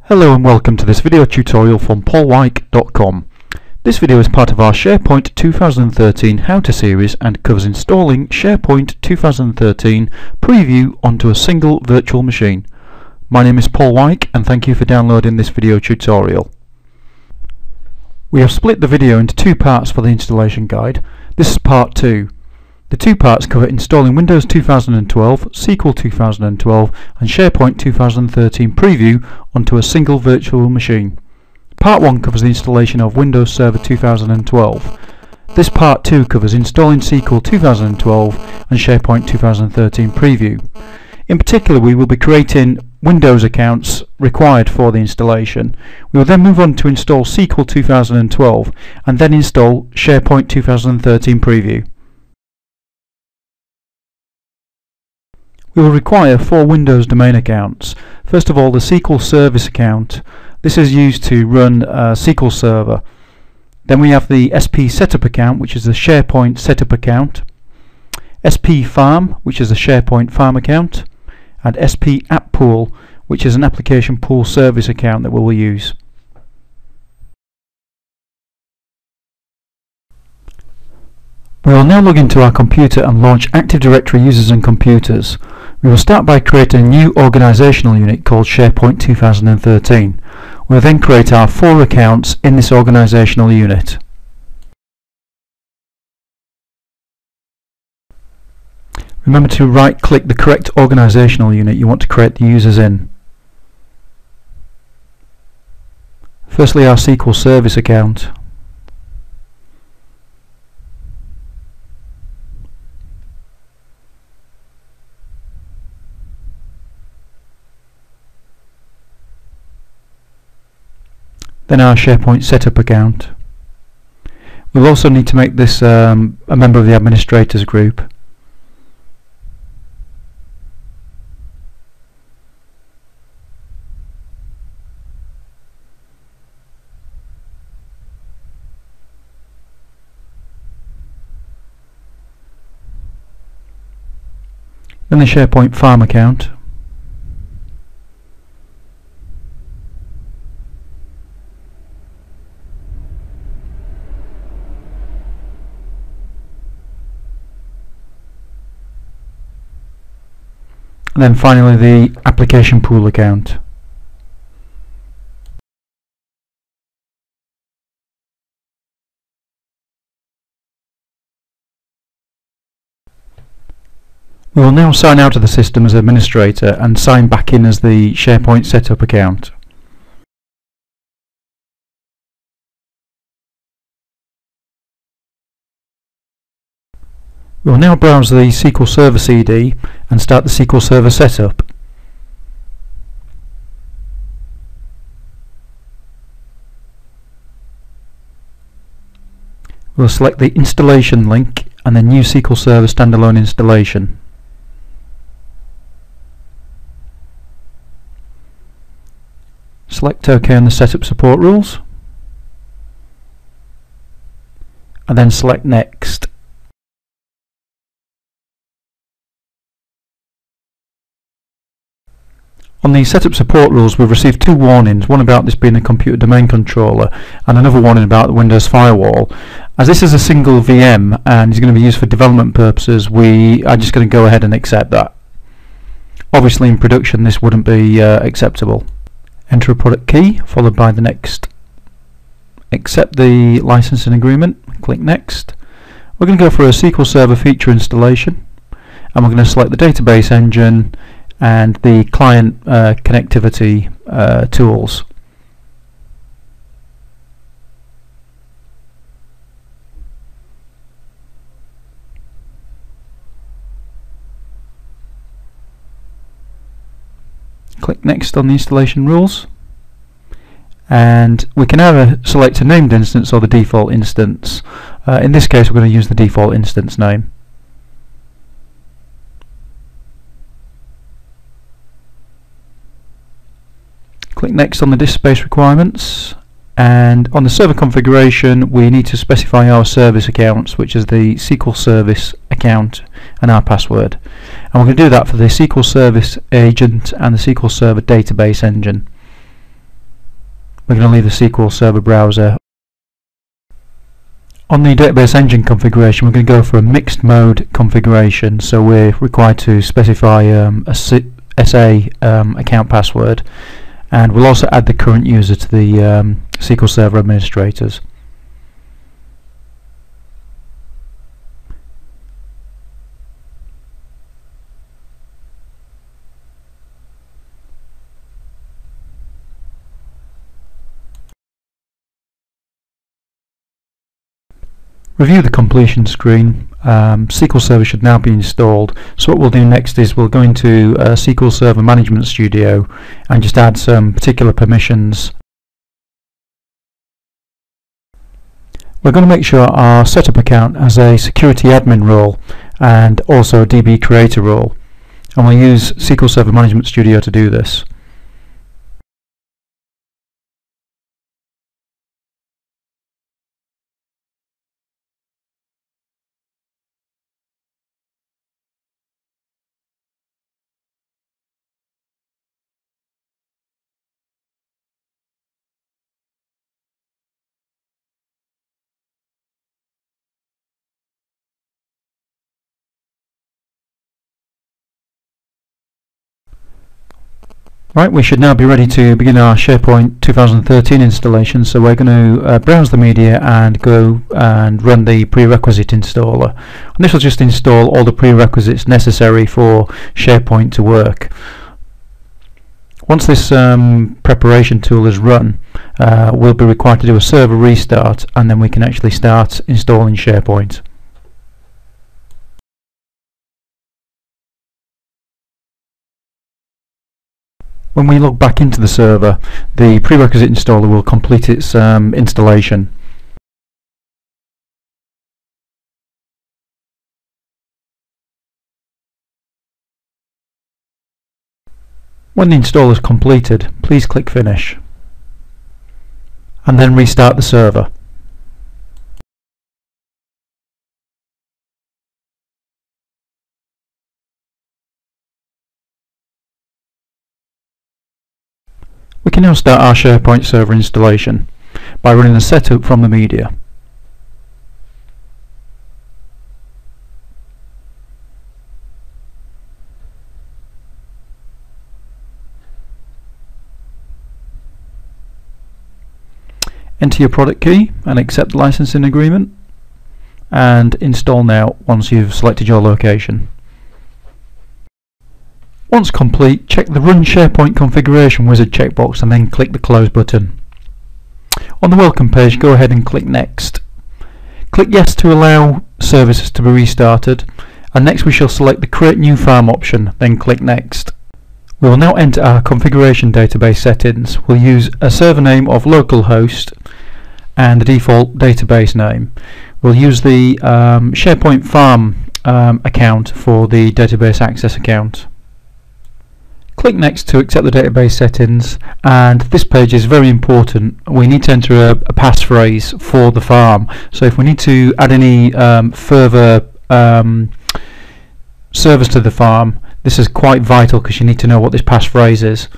Hello and welcome to this video tutorial from paulwyke.com. This video is part of our SharePoint 2013 How-To series and covers installing SharePoint 2013 Preview onto a single virtual machine. My name is Paul Wyke and thank you for downloading this video tutorial. We have split the video into two parts for the installation guide. This is part 2. The two parts cover installing Windows 2012, SQL 2012 and SharePoint 2013 Preview onto a single virtual machine. Part 1 covers the installation of Windows Server 2012. This part 2 covers installing SQL 2012 and SharePoint 2013 Preview. In particular, we will be creating Windows accounts required for the installation. We will then move on to install SQL 2012 and then install SharePoint 2013 Preview. We will require 4 Windows domain accounts. First of all, the SQL Service account. This is used to run a SQL Server. Then we have the SP Setup account, which is the SharePoint Setup account. SP Farm, which is a SharePoint Farm account. And SP App Pool, which is an Application Pool Service account that we will use. We will now log into our computer and launch Active Directory users and computers. We will start by creating a new organisational unit called SharePoint 2013. We will then create our 4 accounts in this organisational unit. Remember to right-click the correct organisational unit you want to create the users in. Firstly, our SQL Service account. Then our SharePoint Setup account. We'll also need to make this a member of the administrators group. Then the SharePoint Farm account. And then finally the Application Pool account. We will now sign out of the system as administrator and sign back in as the SharePoint Setup account. We will now browse the SQL Server CD and start the SQL Server setup. We will select the installation link and then New SQL Server Standalone Installation. Select OK on the Setup Support Rules and then select Next. On the Setup Support Rules, we've received 2 warnings, one about this being a computer domain controller and another warning about the Windows Firewall. As this is a single VM and is going to be used for development purposes, we are just going to go ahead and accept that. Obviously in production this wouldn't be acceptable. Enter a product key followed by the next. Accept the licensing agreement, click Next. We're going to go for a SQL Server feature installation and we're going to select the database engine and the client connectivity tools. Click Next on the installation rules and we can either select a named instance or the default instance. In this case we're going to use the default instance name. Click Next on the disk space requirements, and on the server configuration we need to specify our service accounts, which is the SQL Service account and our password. And we're going to do that for the SQL Service agent and the SQL Server database engine. we're going to leave the SQL Server browser. On the database engine configuration, we're going to go for a mixed mode configuration, so we're required to specify a SA account password, and we'll also add the current user to the SQL Server administrators. Review the completion screen. SQL Server should now be installed. So what we'll do next is we'll go into SQL Server Management Studio and just add some particular permissions. We're going to make sure our setup account has a security admin role and also a DB creator role. And we'll use SQL Server Management Studio to do this. Right, we should now be ready to begin our SharePoint 2013 installation, so we're going to browse the media and go and run the prerequisite installer. And this will just install all the prerequisites necessary for SharePoint to work. Once this preparation tool is run, we'll be required to do a server restart, and then we can actually start installing SharePoint. When we log back into the server, the prerequisite installer will complete its installation. When the install is completed, please click Finish and then restart the server. We can now start our SharePoint server installation by running the setup from the media. Enter your product key and accept the licensing agreement, and install now once you've selected your location. Once complete, check the Run SharePoint Configuration Wizard checkbox and then click the Close button. On the Welcome page, go ahead and click Next. Click Yes to allow services to be restarted, and next we shall select the Create New Farm option, then click Next. We will now enter our configuration database settings. We'll use a server name of localhost and the default database name. We'll use the SharePoint Farm account for the database access account. Click Next to accept the database settings, and this page is very important. We need to enter a passphrase for the farm. So if we need to add any further servers to the farm, this is quite vital because you need to know what this passphrase is.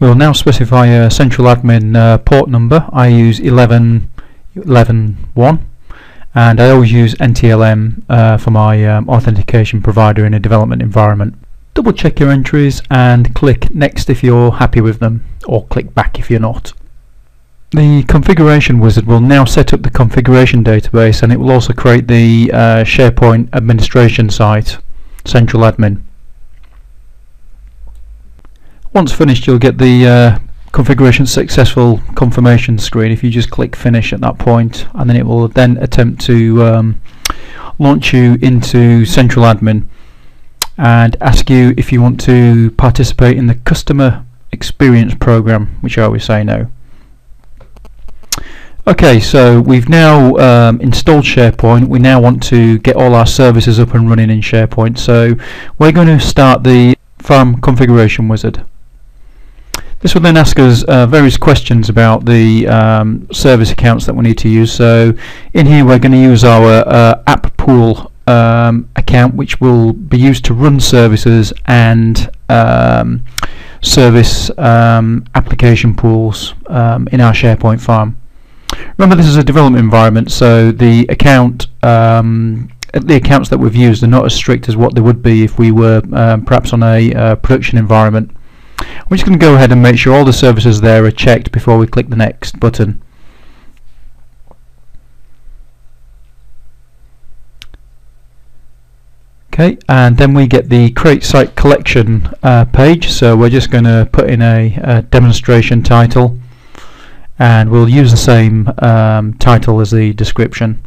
We'll now specify a central admin port number. I use 11.1, and I always use NTLM for my authentication provider in a development environment. Double check your entries and click Next if you're happy with them, or click Back if you're not. The configuration wizard will now set up the configuration database, and it will also create the SharePoint administration site, Central Admin. Once finished, you'll get the configuration successful confirmation screen if you just click Finish at that point, and then it will then attempt to launch you into Central Admin and ask you if you want to participate in the customer experience program, which I always say no. Okay, so we've now installed SharePoint. We now want to get all our services up and running in SharePoint, so we're going to start the Farm Configuration Wizard. This will then ask us various questions about the service accounts that we need to use. So in here we're going to use our app pool account, which will be used to run services and service application pools in our SharePoint farm. Remember, this is a development environment, so the accounts that we've used are not as strict as what they would be if we were perhaps on a production environment. We're just going to go ahead and make sure all the services there are checked before we click the next button. Okay, and then we get the Create Site Collection page, so we're just going to put in a demonstration title, and we'll use the same title as the description.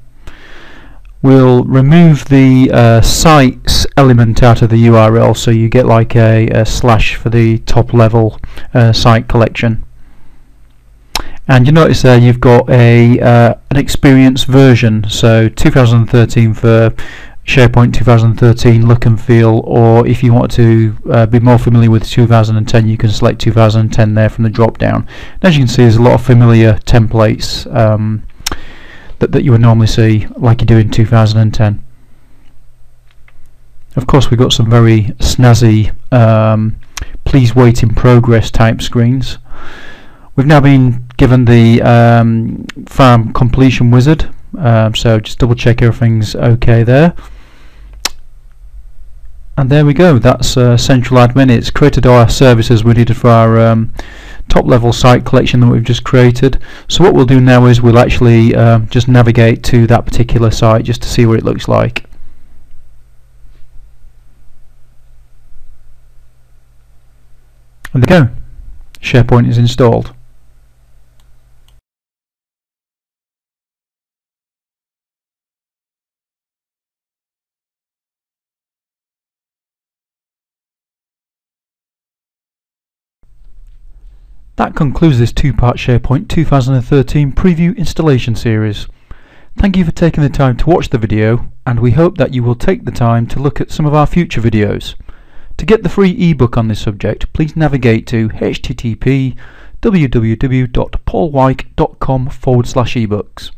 We'll remove the sites element out of the URL, so you get like a slash for the top level site collection. And you notice there you've got an experience version, so 2013 for SharePoint 2013 look and feel, or if you want to be more familiar with 2010, you can select 2010 there from the drop down. And as you can see, there's a lot of familiar templates that you would normally see like you do in 2010. Of course, we've got some very snazzy please wait in progress type screens. We've now been given the farm completion wizard, so just double check everything's okay there. And there we go, that's Central Admin. It's created all our services we needed for our top level site collection that we've just created. So what we'll do now is we'll actually just navigate to that particular site just to see what it looks like. And there we go, SharePoint is installed. That concludes this two-part SharePoint 2013 preview installation series. Thank you for taking the time to watch the video, and we hope that you will take the time to look at some of our future videos. To get the free ebook on this subject, please navigate to http://www.paulwyke.com/ebooks.